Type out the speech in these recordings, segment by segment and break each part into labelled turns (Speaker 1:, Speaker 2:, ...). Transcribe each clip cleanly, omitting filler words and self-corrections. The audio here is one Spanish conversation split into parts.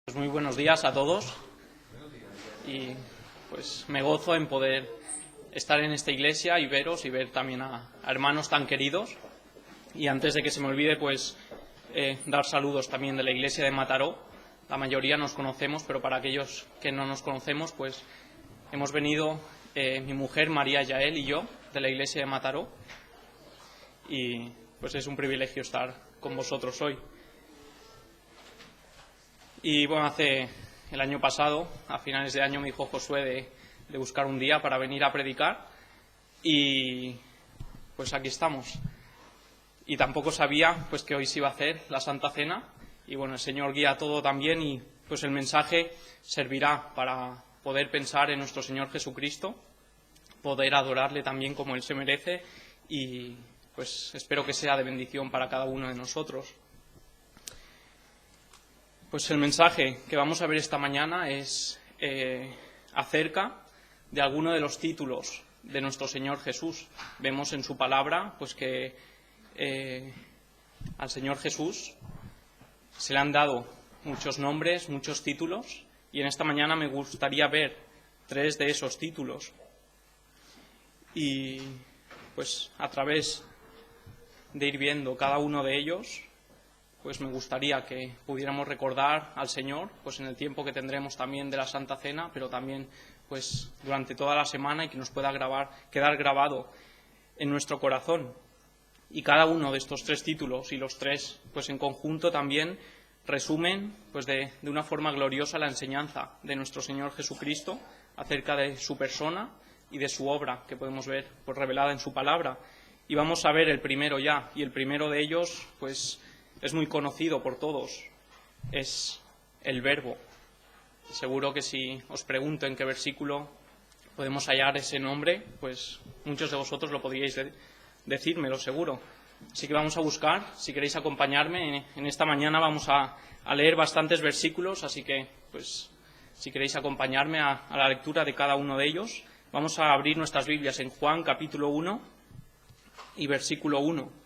Speaker 1: Pues muy buenos días a todos y pues me gozo en poder estar en esta iglesia y veros y ver también a hermanos tan queridos. Y antes de que se me olvide, pues dar saludos también de la iglesia de Mataró. La mayoría nos conocemos, pero para aquellos que no nos conocemos, pues hemos venido mi mujer María Yael y yo de la iglesia de Mataró, y pues es un privilegio estar con vosotros hoy. Y bueno, hace el año pasado, a finales de año, me dijo Josué de buscar un día para venir a predicar, y pues aquí estamos. Y tampoco sabía pues que hoy se iba a hacer la Santa Cena, y bueno, el Señor guía todo también, y pues el mensaje servirá para poder pensar en nuestro Señor Jesucristo, poder adorarle también como Él se merece, y pues espero que sea de bendición para cada uno de nosotros. Pues el mensaje que vamos a ver esta mañana es acerca de alguno de los títulos de nuestro Señor Jesús. Vemos en su palabra pues que al Señor Jesús se le han dado muchos nombres, muchos títulos, y en esta mañana me gustaría ver 3 de esos títulos. Y pues a través de ir viendo cada uno de ellos, pues me gustaría que pudiéramos recordar al Señor pues en el tiempo que tendremos también de la Santa Cena, pero también pues durante toda la semana, y que nos pueda quedar grabado en nuestro corazón. Y cada uno de estos 3 títulos, y los 3 pues en conjunto, también resumen pues de una forma gloriosa la enseñanza de nuestro Señor Jesucristo acerca de su persona y de su obra, que podemos ver pues revelada en su palabra. Y vamos a ver el primero ya, y el primero de ellos pues es muy conocido por todos, es el Verbo. Seguro que si os pregunto en qué versículo podemos hallar ese nombre, pues muchos de vosotros lo podríais decírmelo seguro. Así que vamos a buscar. Si queréis acompañarme, en esta mañana vamos a leer bastantes versículos, así que pues si queréis acompañarme a la lectura de cada uno de ellos, vamos a abrir nuestras Biblias en Juan capítulo 1 y versículo 1.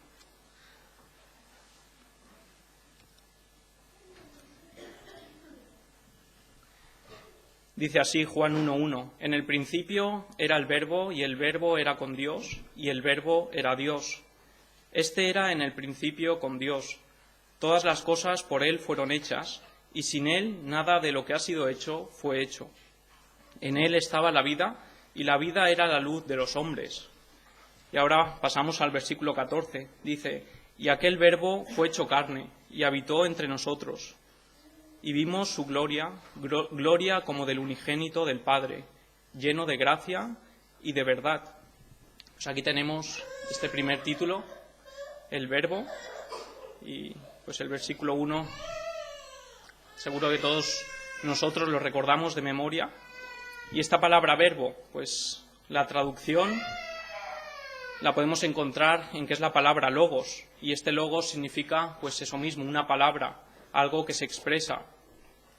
Speaker 1: Dice así Juan 1:1: En el principio era el Verbo, y el Verbo era con Dios, y el Verbo era Dios. Este era en el principio con Dios. Todas las cosas por Él fueron hechas, y sin Él nada de lo que ha sido hecho fue hecho. En Él estaba la vida, y la vida era la luz de los hombres. Y ahora pasamos al versículo 14. Dice: Y aquel Verbo fue hecho carne, y habitó entre nosotros. Y vimos su gloria, gloria como del unigénito del Padre, lleno de gracia y de verdad. Pues aquí tenemos este primer título, el Verbo, y pues el versículo 1, seguro que todos nosotros lo recordamos de memoria. Y esta palabra verbo, pues la traducción la podemos encontrar en que es la palabra logos, y este logos significa pues eso mismo, una palabra, algo que se expresa,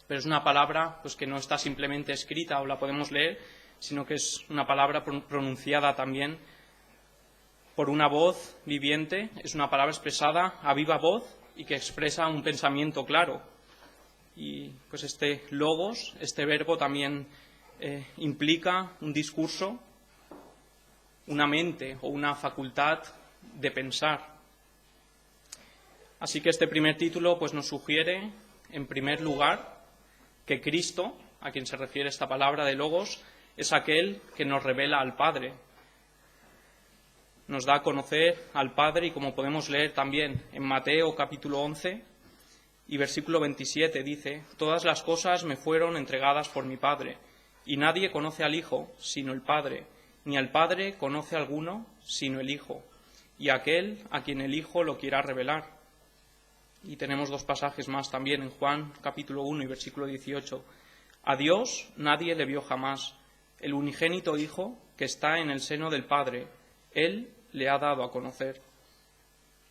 Speaker 1: pero es una palabra pues que no está simplemente escrita o la podemos leer, sino que es una palabra pronunciada también por una voz viviente, es una palabra expresada a viva voz y que expresa un pensamiento claro. Y pues este logos, este verbo también implica un discurso, una mente o una facultad de pensar. Así que este primer título pues nos sugiere, en primer lugar, que Cristo, a quien se refiere esta palabra de logos, es aquel que nos revela al Padre. Nos da a conocer al Padre, y como podemos leer también en Mateo capítulo 11 y versículo 27, dice: Todas las cosas me fueron entregadas por mi Padre, y nadie conoce al Hijo sino el Padre, ni al Padre conoce alguno sino el Hijo, y aquel a quien el Hijo lo quiera revelar. Y tenemos 2 pasajes más también en Juan capítulo 1 y versículo 18. A Dios nadie le vio jamás. El unigénito Hijo que está en el seno del Padre, Él le ha dado a conocer.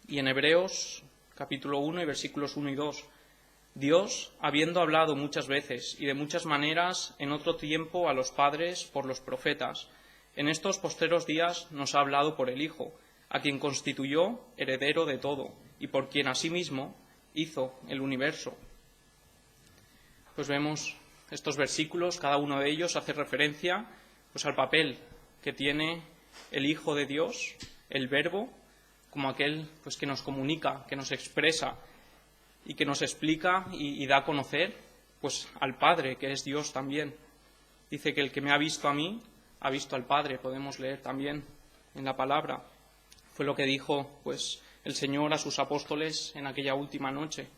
Speaker 1: Y en Hebreos capítulo 1 y versículos 1 y 2. Dios, habiendo hablado muchas veces y de muchas maneras en otro tiempo a los padres por los profetas, en estos postreros días nos ha hablado por el Hijo, a quien constituyó heredero de todo, y por quien asimismo hizo el universo. pues vemos estos versículos, cada uno de ellos hace referencia pues al papel que tiene el Hijo de Dios, el Verbo, como aquel pues que nos comunica, que nos expresa y que nos explica y da a conocer pues al Padre, que es Dios también. Dice que el que me ha visto a mí, ha visto al Padre, podemos leer también en la palabra. Fue lo que dijo pues el Señor a sus apóstoles en aquella última noche.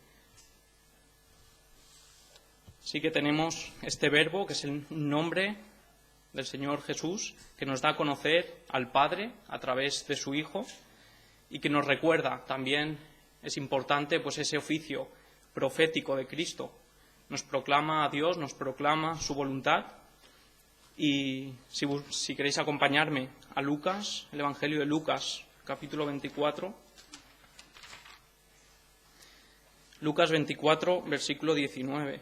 Speaker 1: Sí que tenemos este Verbo, que es el nombre del Señor Jesús, que nos da a conocer al Padre a través de su Hijo y que nos recuerda también, es importante, pues ese oficio profético de Cristo. Nos proclama a Dios, nos proclama su voluntad. Y si queréis acompañarme a Lucas, el Evangelio de Lucas, capítulo 24. Lucas 24, versículo 19.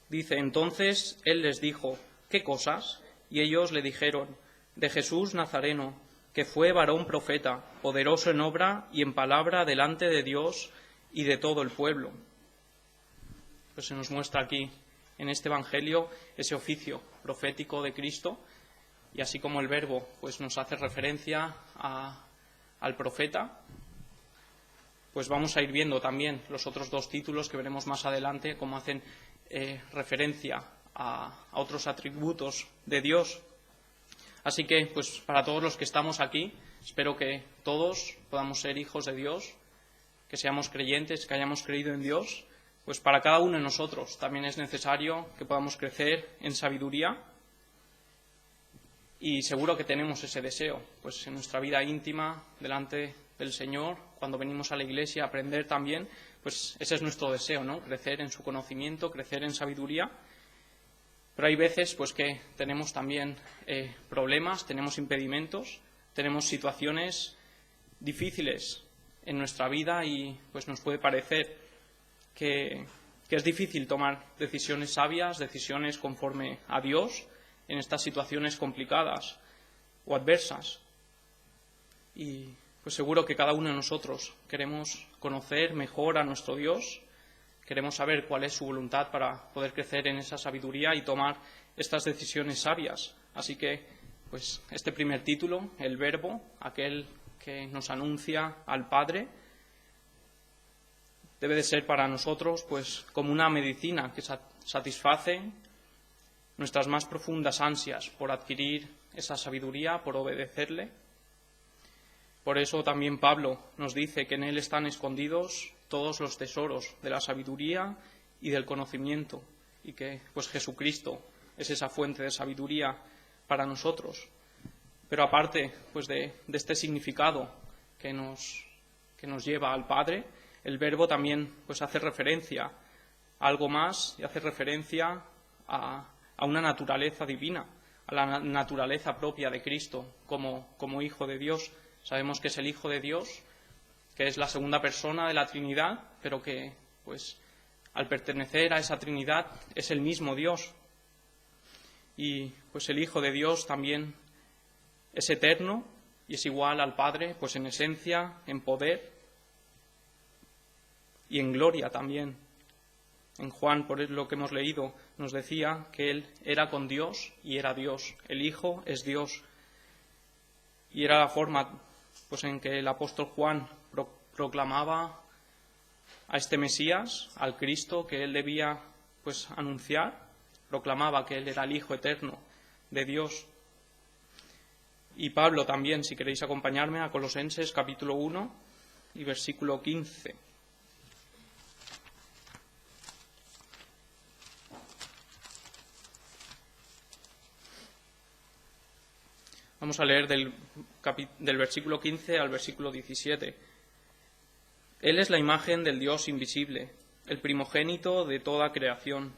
Speaker 1: Dice, entonces él les dijo, ¿qué cosas? Y ellos le dijeron, de Jesús Nazareno, que fue varón profeta, poderoso en obra y en palabra delante de Dios y de todo el pueblo. Pues se nos muestra aquí, en este Evangelio, ese oficio profético de Cristo, y así como el Verbo pues nos hace referencia al profeta, pues vamos a ir viendo también los otros dos títulos que veremos más adelante, como hacen referencia a otros atributos de Dios. Así que, pues para todos los que estamos aquí, espero que todos podamos ser hijos de Dios, que seamos creyentes, que hayamos creído en Dios. Pues para cada uno de nosotros también es necesario que podamos crecer en sabiduría, y seguro que tenemos ese deseo, pues en nuestra vida íntima, delante del Señor, cuando venimos a la Iglesia a aprender también, pues ese es nuestro deseo, ¿no? Crecer en su conocimiento, crecer en sabiduría. Pero hay veces pues que tenemos también problemas, tenemos impedimentos, tenemos situaciones difíciles en nuestra vida y pues nos puede parecer que es difícil tomar decisiones sabias, decisiones conforme a Dios en estas situaciones complicadas o adversas. Y pues seguro que cada uno de nosotros queremos conocer mejor a nuestro Dios, queremos saber cuál es su voluntad para poder crecer en esa sabiduría y tomar estas decisiones sabias. Así que, pues este primer título, el Verbo, aquel que nos anuncia al Padre, debe de ser para nosotros pues como una medicina que satisface nuestras más profundas ansias por adquirir esa sabiduría, por obedecerle. Por eso también Pablo nos dice que en él están escondidos todos los tesoros de la sabiduría y del conocimiento, y que pues Jesucristo es esa fuente de sabiduría para nosotros. Pero aparte pues de este significado que nos lleva al Padre, el Verbo también pues hace referencia a algo más, y hace referencia a una naturaleza divina, a la naturaleza propia de Cristo como Hijo de Dios. Sabemos que es el Hijo de Dios, que es la segunda persona de la Trinidad, pero que, pues, al pertenecer a esa Trinidad es el mismo Dios. Y, pues, el Hijo de Dios también es eterno y es igual al Padre, pues, en esencia, en poder y en gloria también. En Juan, por lo que hemos leído, nos decía que Él era con Dios y era Dios. El Hijo es Dios. Y era la forma pues en que el apóstol Juan proclamaba a este Mesías, al Cristo que él debía pues anunciar, proclamaba que él era el Hijo eterno de Dios. Y Pablo también, si queréis acompañarme a Colosenses capítulo 1 y versículo 15. Vamos a leer del versículo 15 al versículo 17. Él es la imagen del Dios invisible, el primogénito de toda creación,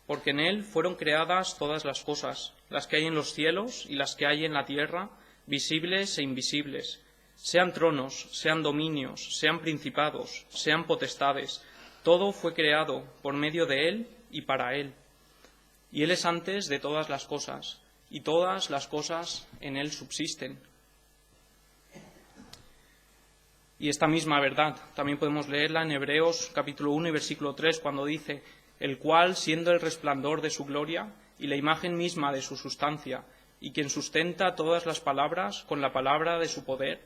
Speaker 1: porque en Él fueron creadas todas las cosas, las que hay en los cielos y las que hay en la tierra, visibles e invisibles, sean tronos, sean dominios, sean principados, sean potestades. Todo fue creado por medio de Él y para Él. Y Él es antes de todas las cosas, y todas las cosas en Él subsisten. Y esta misma verdad también podemos leerla en Hebreos capítulo 1 y versículo 3, cuando dice: el cual, siendo el resplandor de su gloria y la imagen misma de su sustancia, y quien sustenta todas las palabras con la palabra de su poder,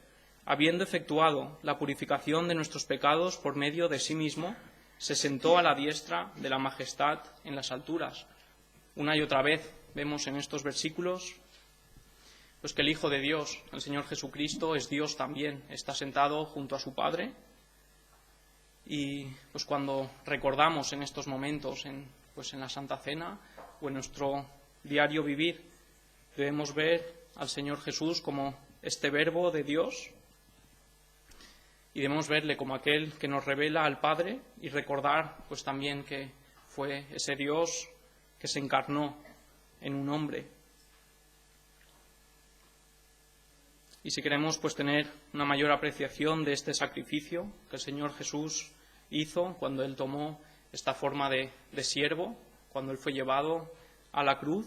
Speaker 1: habiendo efectuado la purificación de nuestros pecados por medio de sí mismo, se sentó a la diestra de la majestad en las alturas. Una y otra vez vemos en estos versículos pues que el Hijo de Dios, el Señor Jesucristo, es Dios también, está sentado junto a su Padre. Y pues cuando recordamos en estos momentos, en la Santa Cena o en nuestro diario vivir, debemos ver al Señor Jesús como este Verbo de Dios, y debemos verle como aquel que nos revela al Padre, y recordar pues también que fue ese Dios que se encarnó en un hombre. Y si queremos pues tener una mayor apreciación de este sacrificio que el Señor Jesús hizo cuando Él tomó esta forma de siervo, cuando Él fue llevado a la cruz,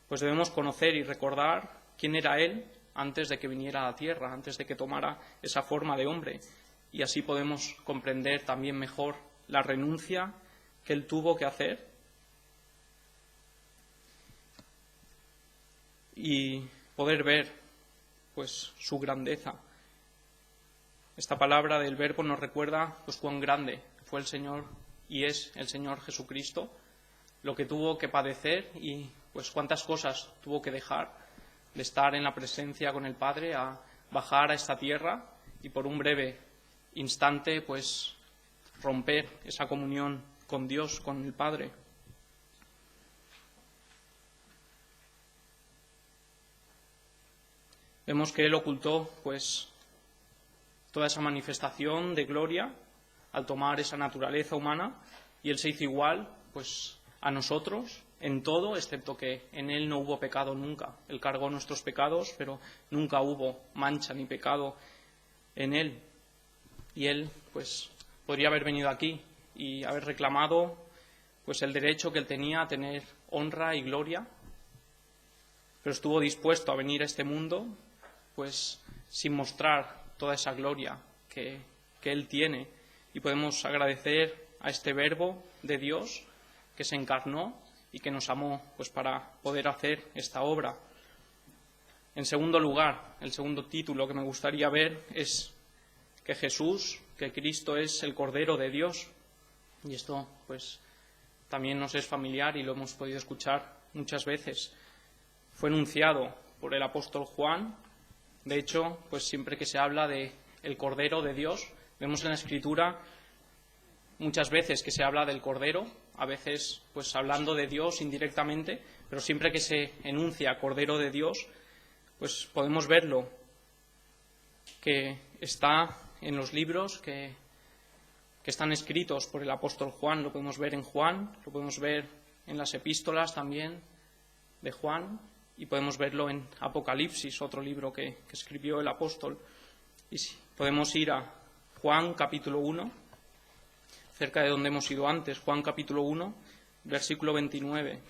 Speaker 1: pues debemos conocer y recordar quién era Él antes de que viniera a la tierra, antes de que tomara esa forma de hombre. Y así podemos comprender también mejor la renuncia que Él tuvo que hacer. Y poder ver pues su grandeza. Esta palabra del Verbo nos recuerda pues cuán grande fue el Señor y es el Señor Jesucristo, lo que tuvo que padecer y pues cuántas cosas tuvo que dejar de estar en la presencia con el Padre a bajar a esta tierra y por un breve instante pues romper esa comunión con Dios, con el Padre. Vemos que Él ocultó pues toda esa manifestación de gloria al tomar esa naturaleza humana, y Él se hizo igual pues a nosotros en todo, excepto que en Él no hubo pecado nunca. Él cargó nuestros pecados, pero nunca hubo mancha ni pecado en Él. Y Él pues podría haber venido aquí y haber reclamado pues el derecho que Él tenía a tener honra y gloria, pero estuvo dispuesto a venir a este mundo pues sin mostrar toda esa gloria que Él tiene, y podemos agradecer a este Verbo de Dios que se encarnó y que nos amó pues para poder hacer esta obra. En segundo lugar, el segundo título que me gustaría ver es que Jesús, que Cristo es el Cordero de Dios, y esto pues también nos es familiar y lo hemos podido escuchar muchas veces. Fue enunciado por el apóstol Juan. De hecho, pues siempre que se habla de el Cordero de Dios, vemos en la Escritura muchas veces que se habla del Cordero, a veces pues hablando de Dios indirectamente, pero siempre que se enuncia Cordero de Dios, pues podemos verlo, que está en los libros que están escritos por el apóstol Juan. Lo podemos ver en Juan, lo podemos ver en las epístolas también de Juan, y podemos verlo en Apocalipsis, otro libro que escribió el apóstol. Y sí, podemos ir a Juan capítulo 1, cerca de donde hemos ido antes, Juan capítulo 1, versículo 29.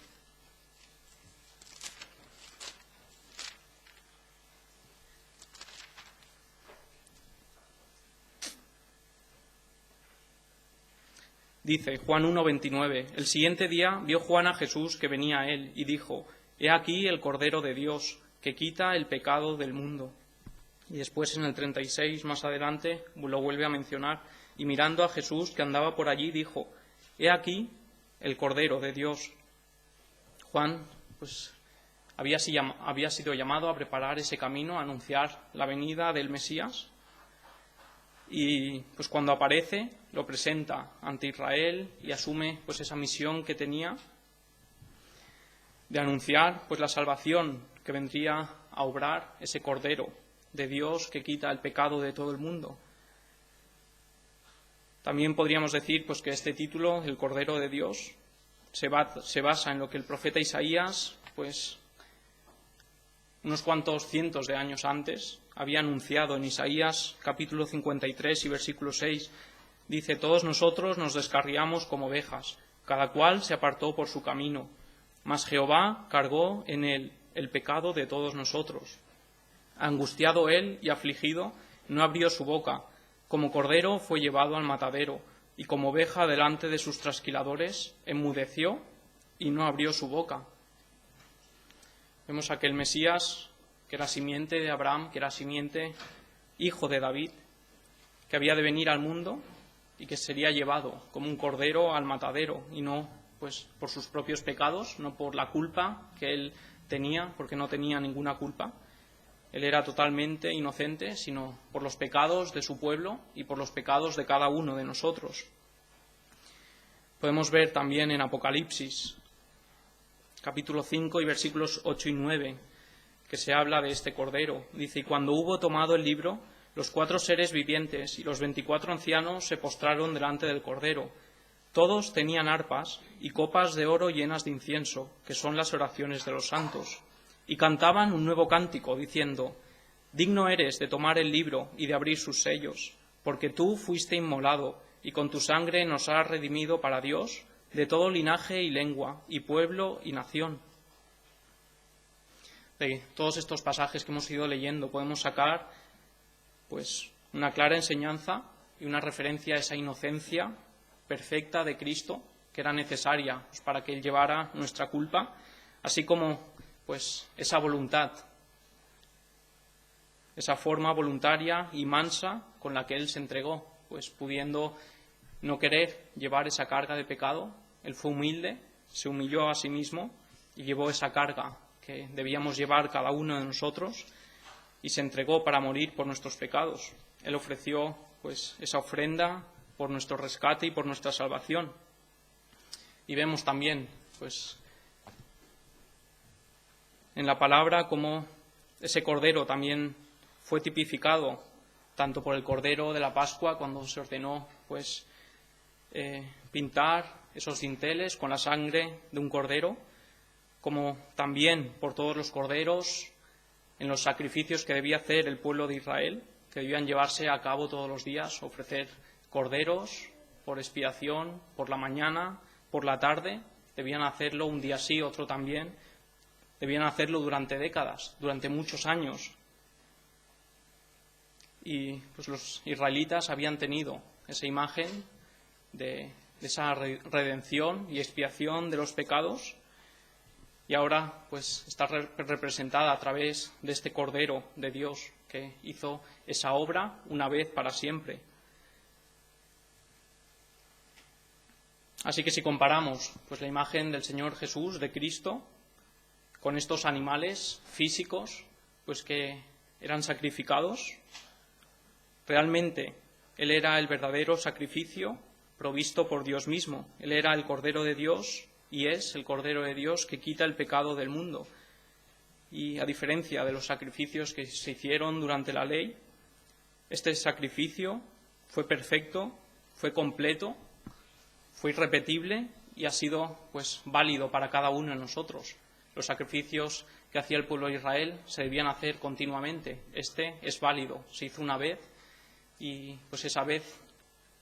Speaker 1: Dice Juan 1:29: el siguiente día vio Juan a Jesús que venía a él y dijo: he aquí el Cordero de Dios, que quita el pecado del mundo. Y después en el 36, más adelante, lo vuelve a mencionar, y mirando a Jesús que andaba por allí, dijo: he aquí el Cordero de Dios. Juan pues había sido llamado a preparar ese camino, a anunciar la venida del Mesías, y pues cuando aparece lo presenta ante Israel y asume pues esa misión que tenía de anunciar pues la salvación que vendría a obrar ese Cordero de Dios que quita el pecado de todo el mundo. También podríamos decir pues que este título, el Cordero de Dios, se basa en lo que el profeta Isaías, pues unos cuantos cientos de años antes, había anunciado en Isaías capítulo 53 y versículo 6. Dice: todos nosotros nos descarriamos como ovejas, cada cual se apartó por su camino, mas Jehová cargó en él el pecado de todos nosotros. Angustiado él y afligido, no abrió su boca. Como cordero fue llevado al matadero, y como oveja delante de sus trasquiladores, enmudeció y no abrió su boca. Vemos aquel Mesías que era simiente de Abraham, que era simiente, hijo de David, que había de venir al mundo y que sería llevado como un cordero al matadero, y no pues por sus propios pecados, no por la culpa que él tenía, porque no tenía ninguna culpa. Él era totalmente inocente, sino por los pecados de su pueblo y por los pecados de cada uno de nosotros. Podemos ver también en Apocalipsis, capítulo 5 y versículos 8 y 9, que se habla de este cordero. Dice: y cuando hubo tomado el libro, los 4 seres vivientes y los 24 ancianos se postraron delante del cordero. Todos tenían arpas y copas de oro llenas de incienso, que son las oraciones de los santos. Y cantaban un nuevo cántico, diciendo: digno eres de tomar el libro y de abrir sus sellos, porque tú fuiste inmolado, y con tu sangre nos has redimido para Dios de todo linaje y lengua, y pueblo y nación. De todos estos pasajes que hemos ido leyendo podemos sacar pues una clara enseñanza y una referencia a esa inocencia perfecta de Cristo, que era necesaria pues, para que Él llevara nuestra culpa, así como pues esa voluntad, esa forma voluntaria y mansa con la que Él se entregó, pues pudiendo no querer llevar esa carga de pecado. Él fue humilde, se humilló a sí mismo y llevó esa carga que debíamos llevar cada uno de nosotros, y se entregó para morir por nuestros pecados. Él ofreció pues esa ofrenda por nuestro rescate y por nuestra salvación. Y vemos también pues en la palabra cómo ese cordero también fue tipificado tanto por el cordero de la Pascua, cuando se ordenó pues pintar esos dinteles con la sangre de un cordero, como también por todos los corderos en los sacrificios que debía hacer el pueblo de Israel, que debían llevarse a cabo todos los días, ofrecer corderos por expiación, por la mañana, por la tarde. Debían hacerlo un día sí, otro también. Debían hacerlo durante décadas, durante muchos años. Y pues los israelitas habían tenido esa imagen de esa redención y expiación de los pecados, y ahora pues está representada a través de este Cordero de Dios que hizo esa obra una vez para siempre. Así que si comparamos pues la imagen del Señor Jesús, de Cristo, con estos animales físicos pues que eran sacrificados, realmente Él era el verdadero sacrificio provisto por Dios mismo. Él era el Cordero de Dios y es el Cordero de Dios que quita el pecado del mundo. Y a diferencia de los sacrificios que se hicieron durante la ley, este sacrificio fue perfecto, fue completo, fue irrepetible y ha sido pues válido para cada uno de nosotros. Los sacrificios que hacía el pueblo de Israel se debían hacer continuamente. Este es válido, se hizo una vez y pues esa vez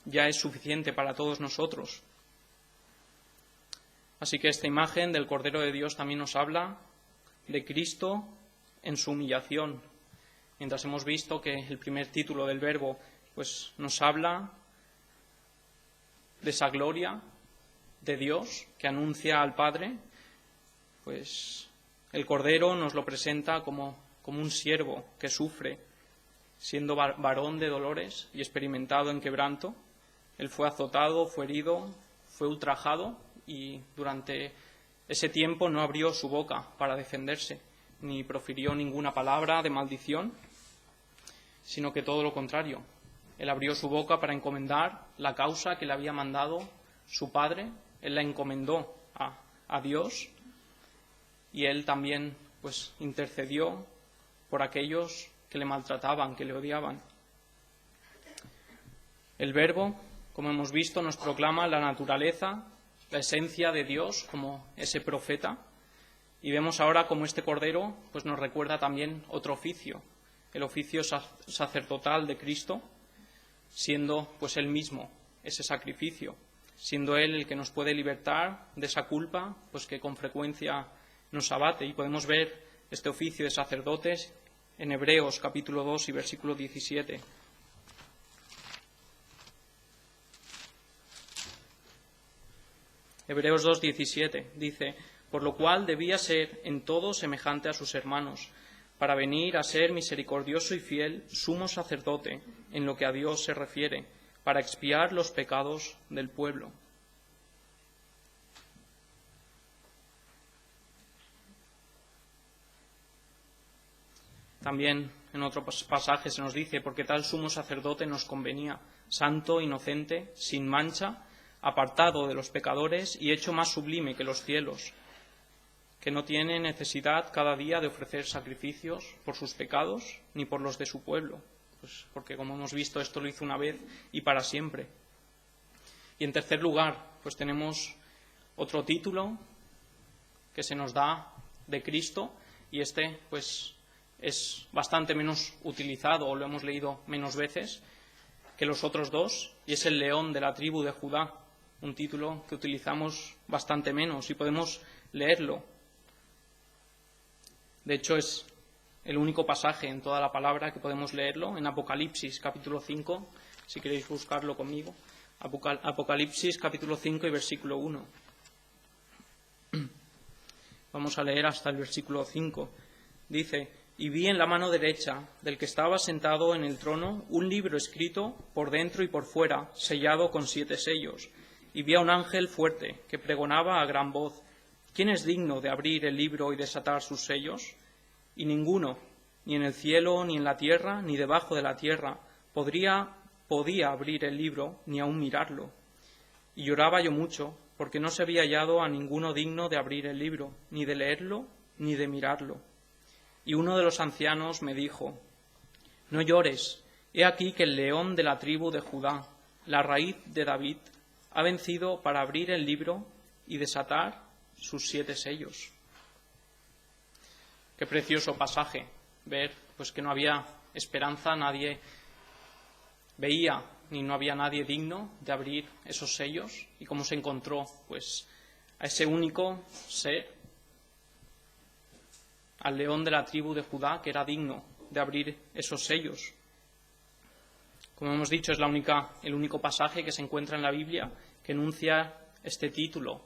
Speaker 1: ya es suficiente para todos nosotros. Así que esta imagen del Cordero de Dios también nos habla de Cristo en su humillación. Mientras hemos visto que el primer título del Verbo pues nos habla de esa gloria de Dios que anuncia al Padre, pues el Cordero nos lo presenta como un siervo que sufre, siendo varón de dolores y experimentado en quebranto. Él fue azotado, fue herido, fue ultrajado, y durante ese tiempo no abrió su boca para defenderse, ni profirió ninguna palabra de maldición, sino que todo lo contrario. Él abrió su boca para encomendar la causa que le había mandado su Padre. Él la encomendó a Dios, y él también pues intercedió por aquellos que le maltrataban, que le odiaban. El Verbo, como hemos visto, nos proclama la naturaleza, la esencia de Dios como ese profeta, y vemos ahora cómo este Cordero pues nos recuerda también otro oficio, el oficio sacerdotal de Cristo, siendo pues Él mismo ese sacrificio, siendo Él el que nos puede libertar de esa culpa pues que con frecuencia nos abate. Y podemos ver este oficio de sacerdotes en Hebreos capítulo 2 y versículo 17. Hebreos 2, 17 dice: por lo cual debía ser en todo semejante a sus hermanos, para venir a ser misericordioso y fiel sumo sacerdote en lo que a Dios se refiere, para expiar los pecados del pueblo. También en otro pasaje se nos dice: porque tal sumo sacerdote nos convenía, santo, inocente, sin mancha, apartado de los pecadores y hecho más sublime que los cielos, que no tiene necesidad cada día de ofrecer sacrificios por sus pecados ni por los de su pueblo, pues porque, como hemos visto, esto lo hizo una vez y para siempre. Y en tercer lugar, pues tenemos otro título que se nos da de Cristo, y este pues es bastante menos utilizado, o lo hemos leído menos veces que los otros dos, y es el León de la tribu de Judá, un título que utilizamos bastante menos y podemos leerlo. De hecho, es el único pasaje en toda la palabra que podemos leerlo, en Apocalipsis capítulo 5, si queréis buscarlo conmigo. Apocalipsis capítulo 5 y versículo 1. Vamos a leer hasta el versículo 5. Dice: y vi en la mano derecha del que estaba sentado en el trono un libro escrito por dentro y por fuera, sellado con 7 sellos. Y vi a un ángel fuerte que pregonaba a gran voz: ¿quién es digno de abrir el libro y desatar sus sellos? Y ninguno, ni en el cielo, ni en la tierra, ni debajo de la tierra, podía abrir el libro, ni aun mirarlo. Y lloraba yo mucho, porque no se había hallado a ninguno digno de abrir el libro, ni de leerlo, ni de mirarlo. Y uno de los ancianos me dijo: no llores, he aquí que el león de la tribu de Judá, la raíz de David, ha vencido para abrir el libro y desatar sus 7 sellos. Qué precioso pasaje, ver pues que no había esperanza, nadie veía, ni no había nadie digno de abrir esos sellos, y cómo se encontró pues a ese único ser, al león de la tribu de Judá, que era digno de abrir esos sellos. Como hemos dicho, es el único pasaje que se encuentra en la Biblia que enuncia este título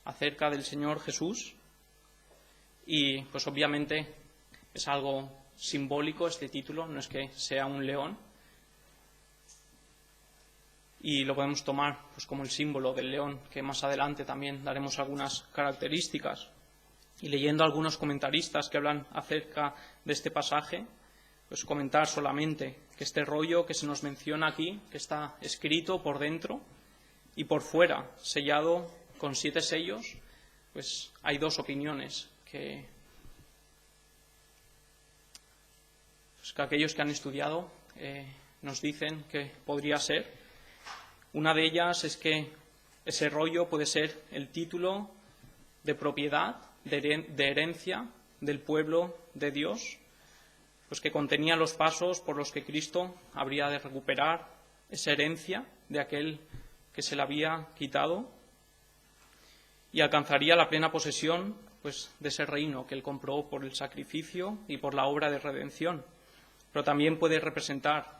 Speaker 1: acerca del Señor Jesús, y pues obviamente es algo simbólico este título, no es que sea un león, y lo podemos tomar pues como el símbolo del león, que más adelante también daremos algunas características. Y leyendo a algunos comentaristas que hablan acerca de este pasaje, pues comentar solamente que este rollo que se nos menciona aquí, que está escrito por dentro y por fuera, sellado con 7 sellos, pues hay 2 opiniones que aquellos que han estudiado nos dicen que podría ser. Una de ellas es que ese rollo puede ser el título de propiedad, de herencia del pueblo de Dios, pues que contenía los pasos por los que Cristo habría de recuperar esa herencia de aquel que se la había quitado, y alcanzaría la plena posesión pues de ese reino que él compró por el sacrificio y por la obra de redención. Pero también puede representar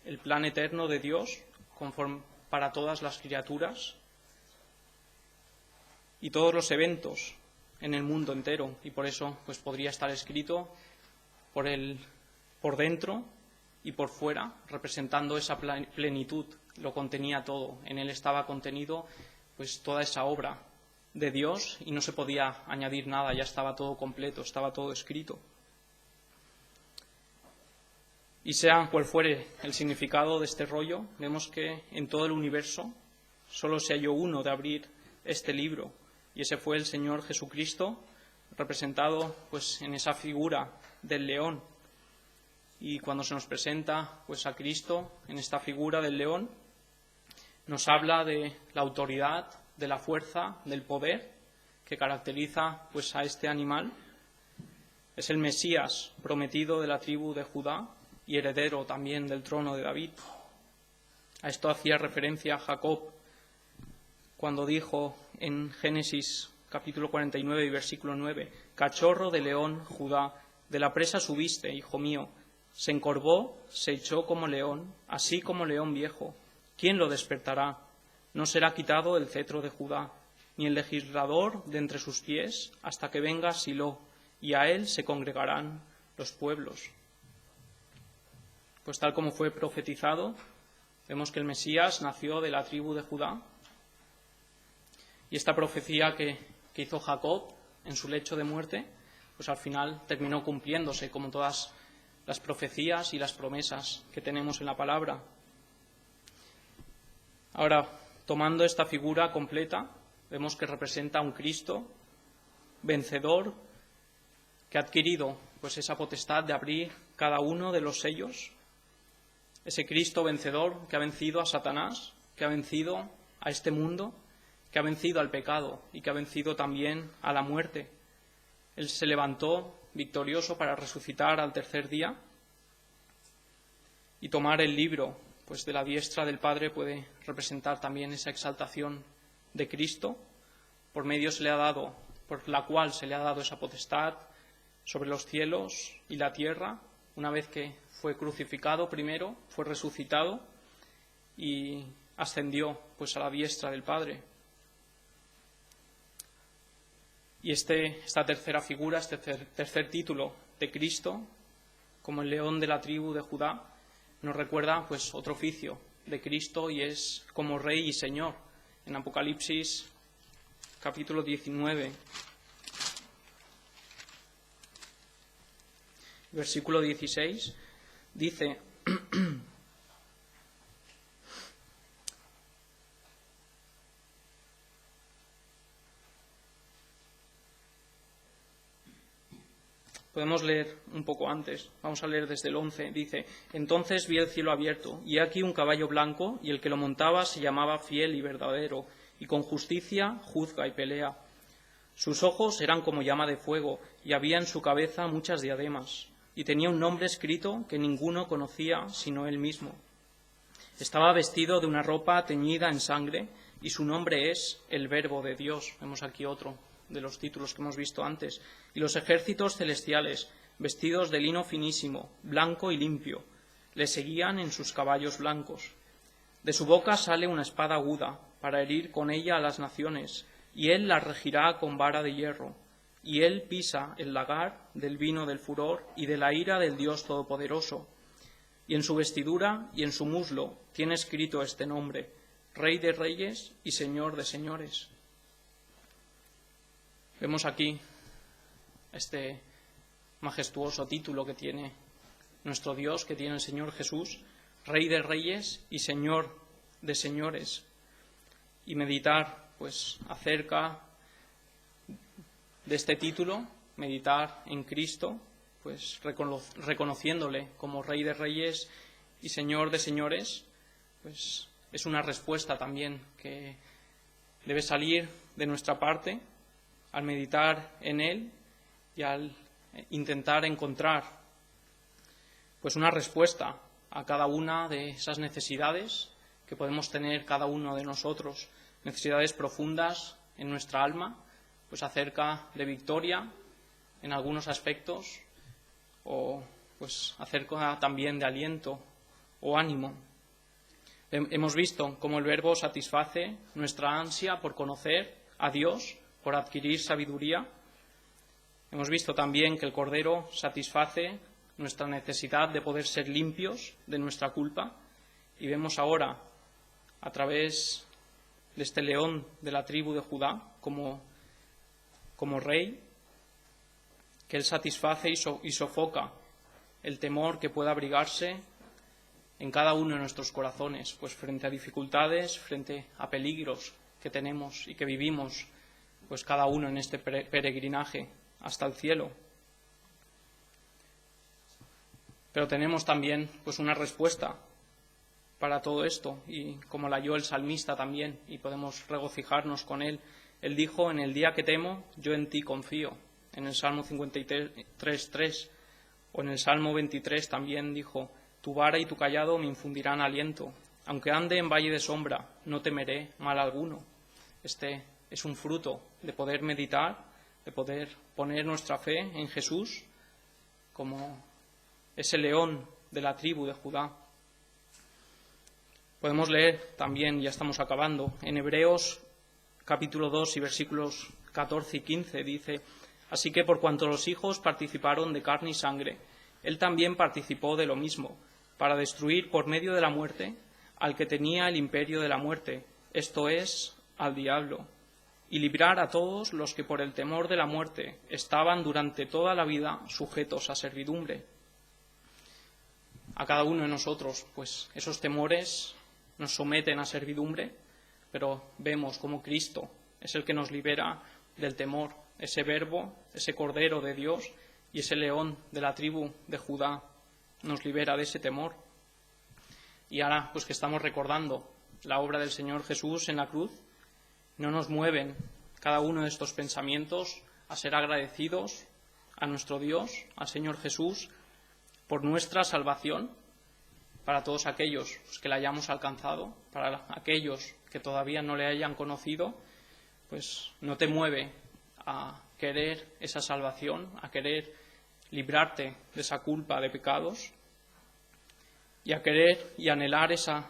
Speaker 1: el plan eterno de Dios para todas las criaturas y todos los eventos en el mundo entero, y por eso pues podría estar escrito por dentro y por fuera, representando esa plenitud. Lo contenía todo, en él estaba contenido pues toda esa obra de Dios, y no se podía añadir nada, ya estaba todo completo, estaba todo escrito. Y sea cual fuere el significado de este rollo, vemos que en todo el universo solo se halló uno de abrir este libro, y ese fue el Señor Jesucristo, representado pues en esa figura del león. Y cuando se nos presenta pues a Cristo en esta figura del león, nos habla de la autoridad, de la fuerza, del poder que caracteriza pues a este animal. Es el Mesías prometido de la tribu de Judá y heredero también del trono de David. A esto hacía referencia Jacob cuando dijo en Génesis capítulo 49 y versículo 9: cachorro de león Judá, De la presa subiste, hijo mío. Se encorvó, se echó como león, así como león viejo. ¿Quién lo despertará? No será quitado el cetro de Judá, ni el legislador de entre sus pies, hasta que venga Silo, y a él se congregarán los pueblos. Pues tal como fue profetizado, vemos que el Mesías nació de la tribu de Judá. Y esta profecía que hizo Jacob en su lecho de muerte, pues al final terminó cumpliéndose, como todas las profecías y las promesas que tenemos en la palabra. Ahora, tomando esta figura completa, vemos que representa a un Cristo vencedor que ha adquirido pues esa potestad de abrir cada uno de los sellos. Ese Cristo vencedor que ha vencido a Satanás, que ha vencido a este mundo, que ha vencido al pecado y que ha vencido también a la muerte. Él se levantó victorioso para resucitar al tercer día, y tomar el libro pues de la diestra del Padre puede representar también esa exaltación de Cristo, por la cual se le ha dado esa potestad sobre los cielos y la tierra, una vez que fue crucificado primero, fue resucitado y ascendió pues a la diestra del Padre. Y esta tercera figura, este tercer título de Cristo, como el león de la tribu de Judá, nos recuerda pues otro oficio de Cristo, y es como Rey y Señor. En Apocalipsis capítulo 19, versículo 16, dice: Podemos leer un poco antes, vamos a leer desde el 11, dice: Entonces vi el cielo abierto, y aquí un caballo blanco, y el que lo montaba se llamaba Fiel y Verdadero, y con justicia juzga y pelea. Sus ojos eran como llama de fuego, y había en su cabeza muchas diademas, y tenía un nombre escrito que ninguno conocía sino él mismo. Estaba vestido de una ropa teñida en sangre, y su nombre es el Verbo de Dios. Vemos aquí otro de los títulos que hemos visto antes. Y los ejércitos celestiales, vestidos de lino finísimo, blanco y limpio, le seguían en sus caballos blancos. De su boca sale una espada aguda, para herir con ella a las naciones, y él las regirá con vara de hierro. Y él pisa el lagar del vino del furor y de la ira del Dios Todopoderoso. Y en su vestidura y en su muslo tiene escrito este nombre: Rey de Reyes y Señor de Señores. Vemos aquí este majestuoso título que tiene nuestro Dios, que tiene el Señor Jesús, Rey de Reyes y Señor de Señores. Y meditar pues acerca de este título, meditar en Cristo, pues reconociéndole como Rey de Reyes y Señor de Señores, pues es una respuesta también que debe salir de nuestra parte al meditar en Él y al intentar encontrar pues una respuesta a cada una de esas necesidades que podemos tener cada uno de nosotros, necesidades profundas en nuestra alma, pues acerca de victoria en algunos aspectos, o pues acerca también de aliento o ánimo. Hemos visto cómo el Verbo satisface nuestra ansia por conocer a Dios, por adquirir sabiduría. Hemos visto también que el Cordero satisface nuestra necesidad de poder ser limpios de nuestra culpa. Y vemos ahora, a través de este león de la tribu de Judá, como Rey, que Él satisface y sofoca el temor que pueda abrigarse en cada uno de nuestros corazones, pues frente a dificultades, frente a peligros que tenemos y que vivimos, pues cada uno en este peregrinaje hasta el cielo. Pero tenemos también pues una respuesta para todo esto, y como la halló el salmista también, y podemos regocijarnos con él. Él dijo: en el día que temo, yo en ti confío, en el Salmo 53:3, o en el Salmo 23 también dijo: tu vara y tu cayado me infundirán aliento, aunque ande en valle de sombra, no temeré mal alguno. Este es un fruto de poder meditar, de poder poner nuestra fe en Jesús, como ese león de la tribu de Judá. Podemos leer también, ya estamos acabando, en Hebreos capítulo 2 y versículos 14 y 15, dice: así que por cuanto los hijos participaron de carne y sangre, él también participó de lo mismo, para destruir por medio de la muerte al que tenía el imperio de la muerte, esto es, al diablo, y librar a todos los que por el temor de la muerte estaban durante toda la vida sujetos a servidumbre. A cada uno de nosotros, pues esos temores nos someten a servidumbre, pero vemos como Cristo es el que nos libera del temor, ese Verbo, ese Cordero de Dios y ese león de la tribu de Judá nos libera de ese temor. Y ahora, pues que estamos recordando la obra del Señor Jesús en la cruz, no nos mueven cada uno de estos pensamientos a ser agradecidos a nuestro Dios, al Señor Jesús, por nuestra salvación, para todos aquellos que la hayamos alcanzado, para aquellos que todavía no le hayan conocido, pues no te mueve a querer esa salvación, a querer librarte de esa culpa de pecados y a querer y anhelar esa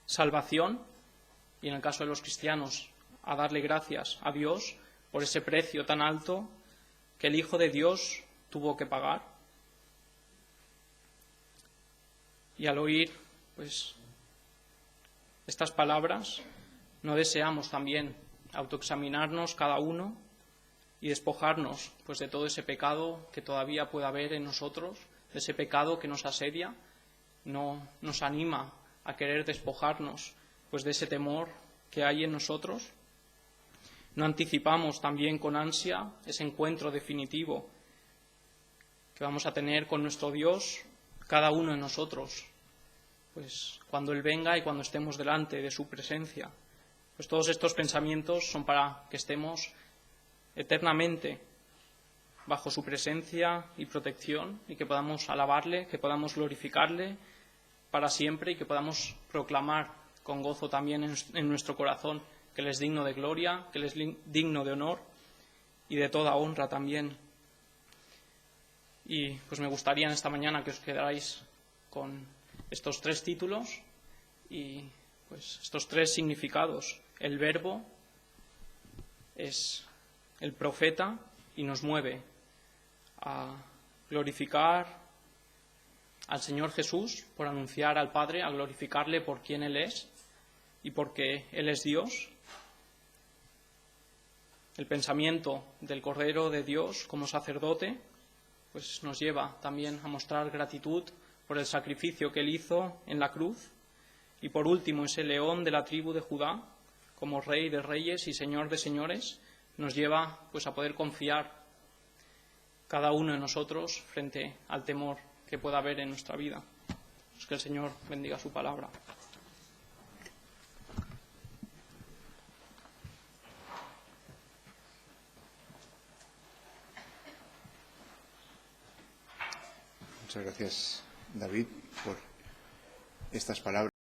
Speaker 1: salvación, y en el caso de los cristianos, a darle gracias a Dios por ese precio tan alto que el Hijo de Dios tuvo que pagar. Y al oír pues estas palabras, no deseamos también autoexaminarnos cada uno y despojarnos pues de todo ese pecado que todavía pueda haber en nosotros, de ese pecado que nos asedia, no nos anima a querer despojarnos pues de ese temor que hay en nosotros. No anticipamos también con ansia ese encuentro definitivo que vamos a tener con nuestro Dios, cada uno de nosotros, pues cuando Él venga y cuando estemos delante de su presencia. Pues todos estos pensamientos son para que estemos eternamente bajo su presencia y protección y que podamos alabarle, que podamos glorificarle para siempre y que podamos proclamar con gozo también en nuestro corazón que Él es digno de gloria, que Él es digno de honor y de toda honra también. Y pues me gustaría en esta mañana que os quedarais con estos tres títulos y pues estos tres significados. El Verbo es el profeta y nos mueve a glorificar al Señor Jesús por anunciar al Padre, a glorificarle por quien Él es y porque Él es Dios. El pensamiento del Cordero de Dios como sacerdote pues nos lleva también a mostrar gratitud por el sacrificio que Él hizo en la cruz. Y por último, ese león de la tribu de Judá, como Rey de reyes y Señor de señores, nos lleva pues a poder confiar cada uno de nosotros frente al temor que pueda haber en nuestra vida. Pues que el Señor bendiga su palabra.
Speaker 2: Muchas gracias, David, por estas palabras.